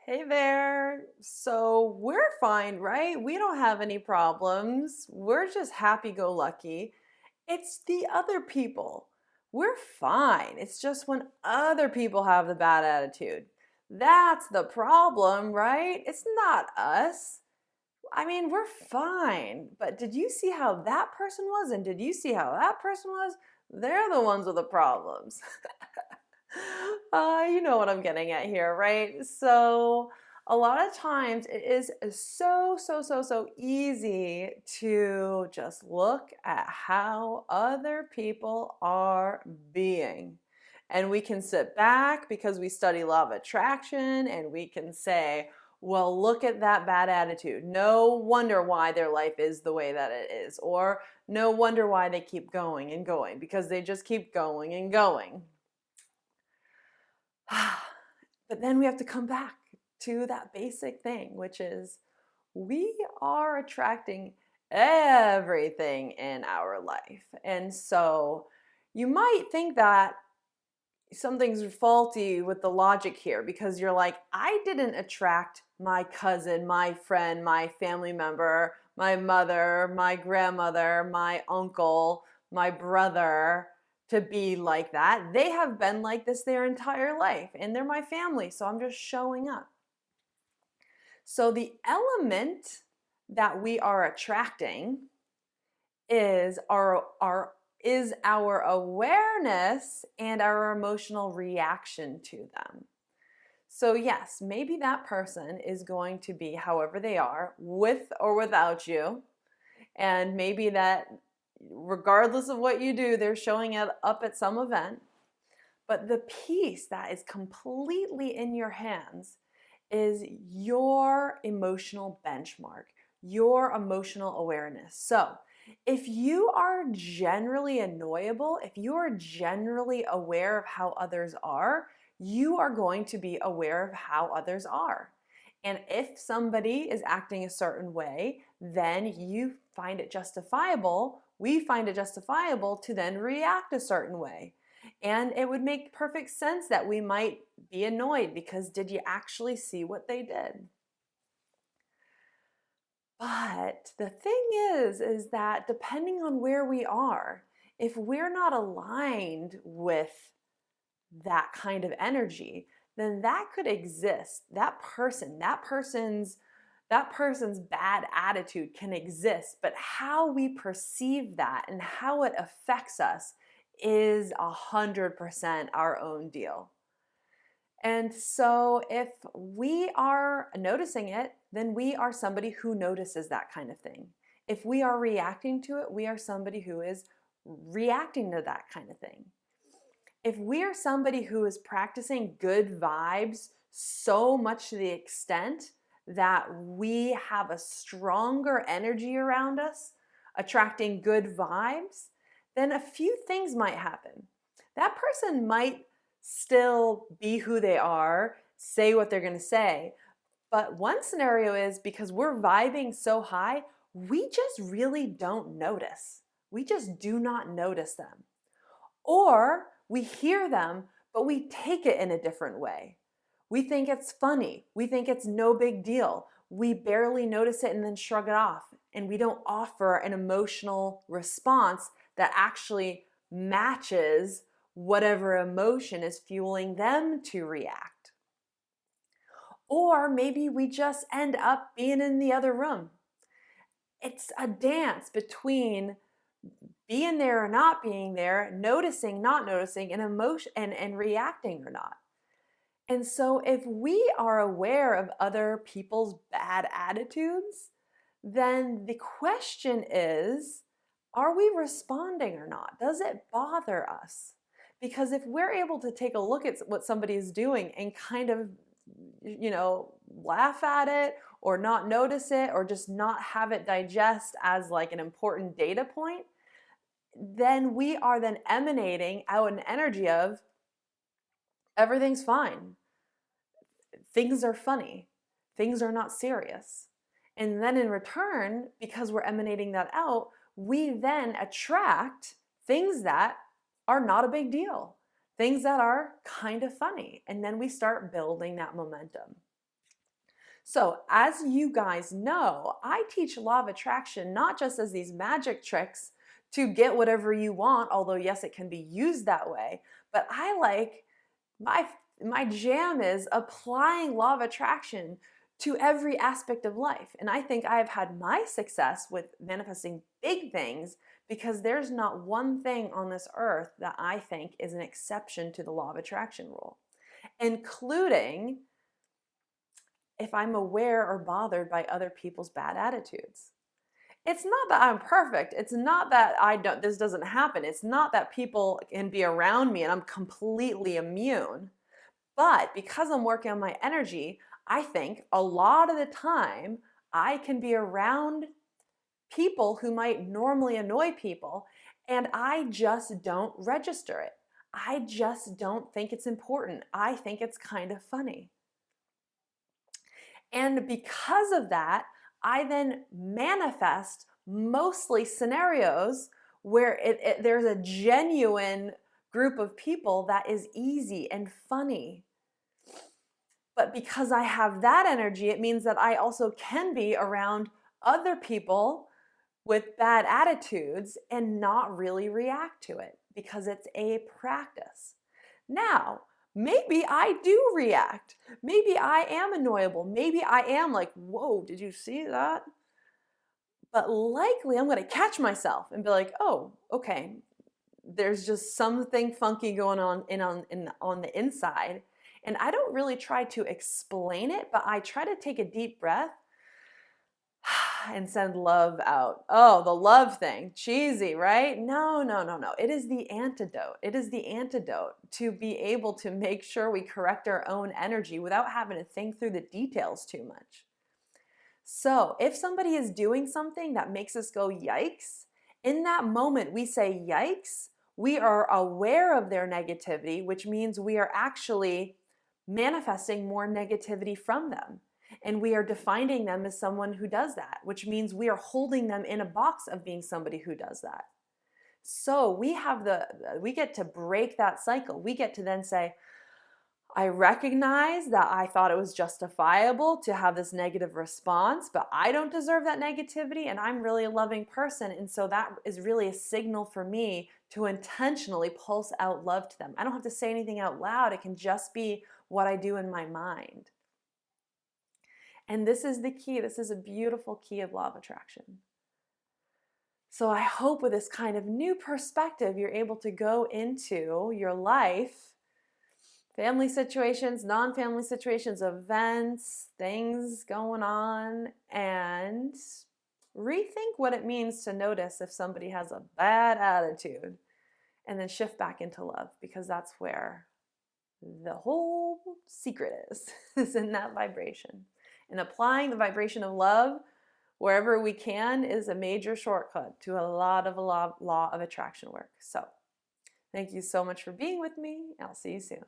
Hey there. So we're fine, right? We don't have any problems. We're just happy go lucky. It's the other people. We're fine. It's just when other people have the bad attitude. That's the problem, right? It's not us. I mean, we're fine. But did you see how that person was? And did you see how that person was? They're the ones with the problems. You know what I'm getting at here, right? So, a lot of times it is so easy to just look at how other people are being. And we can sit back because we study law of attraction and we can say, well, look at that bad attitude. No wonder why their life is the way that it is. Or no wonder why they keep going and going because they just keep going and going. But then we have to come back to that basic thing, which is we are attracting everything in our life. And so you might think that something's faulty with the logic here because you're like, I didn't attract my cousin, my friend, my family member, my mother, my grandmother, my uncle, my brother to be like that. They have been like this their entire life and they're my family. So I'm just showing up. So the element that we are attracting is our awareness and our emotional reaction to them. So yes, maybe that person is going to be however they are, with or without you, and maybe that regardless of what you do, they're showing up at some event. But the piece that is completely in your hands is your emotional benchmark, your emotional awareness. So, if you are generally annoyable, if you are generally aware of how others are, you are going to be aware of how others are. And if somebody is acting a certain way, then you find it justifiable, we find it justifiable to then react a certain way. And it would make perfect sense that we might be annoyed because did you actually see what they did? But the thing is that depending on where we are, if we're not aligned with that kind of energy, then that could exist. That person's bad attitude can exist, but how we perceive that and how it affects us is 100% our own deal. And so if we are noticing it, then we are somebody who notices that kind of thing. If we are reacting to it, we are somebody who is reacting to that kind of thing. If we are somebody who is practicing good vibes so much to the extent that we have a stronger energy around us, attracting good vibes, then a few things might happen. That person might still be who they are, say what they're going to say. But one scenario is because we're vibing so high, we just really don't notice. We just do not notice them. Or we hear them, but we take it in a different way. We think it's funny. We think it's no big deal. We barely notice it and then shrug it off. And we don't offer an emotional response that actually matches whatever emotion is fueling them to react. Or maybe we just end up being in the other room. It's a dance between being there or not being there, noticing, not noticing, and emotion and reacting or not. And so if we are aware of other people's bad attitudes, then the question is, are we responding or not? Does it bother us? Because if we're able to take a look at what somebody is doing and kind of, laugh at it or not notice it or just not have it digest as like an important data point, then we are then emanating out an energy of everything's fine. Things are funny. Things are not serious. And then in return, because we're emanating that out, we then attract things that are not a big deal, things that are kind of funny. And then we start building that momentum. So, as you guys know, I teach law of attraction not just as these magic tricks to get whatever you want, although yes, it can be used that way, but I like my my jam is applying law of attraction to every aspect of life. And I think I've had my success with manifesting big things because there's not one thing on this earth that I think is an exception to the law of attraction rule, including if I'm aware or bothered by other people's bad attitudes. It's not that I'm perfect. It's not that this doesn't happen. It's not that people can be around me and I'm completely immune. But because I'm working on my energy, I think a lot of the time I can be around people who might normally annoy people and I just don't register it. I just don't think it's important. I think it's kind of funny. And because of that, I then manifest mostly scenarios where there's a genuine group of people that is easy and funny. But because I have that energy, it means that I also can be around other people with bad attitudes and not really react to it because it's a practice. Now, maybe I do react. Maybe I am annoyable. Maybe I am like, whoa, did you see that? But likely I'm going to catch myself and be like, oh, okay, there's just something funky going on on the inside. And I don't really try to explain it, but I try to take a deep breath and send love out. Oh, the love thing. Cheesy, right? No, no, no, no. It is the antidote. It is the antidote to be able to make sure we correct our own energy without having to think through the details too much. So, if somebody is doing something that makes us go, yikes, in that moment we say, yikes, we are aware of their negativity, which means we are actually manifesting more negativity from them. And we are defining them as someone who does that, which means we are holding them in a box of being somebody who does that. So we get to break that cycle. We get to then say, I recognize that I thought it was justifiable to have this negative response, but I don't deserve that negativity and I'm really a loving person. And so that is really a signal for me to intentionally pulse out love to them. I don't have to say anything out loud. It can just be what I do in my mind. And this is the key. This is a beautiful key of law of attraction. So I hope with this kind of new perspective, you're able to go into your life, family situations, non-family situations, events, things going on, and rethink what it means to notice if somebody has a bad attitude and then shift back into love, because that's where the whole secret is in that vibration. And applying the vibration of love wherever we can is a major shortcut to a lot of law of attraction work. So thank you so much for being with me. I'll see you soon.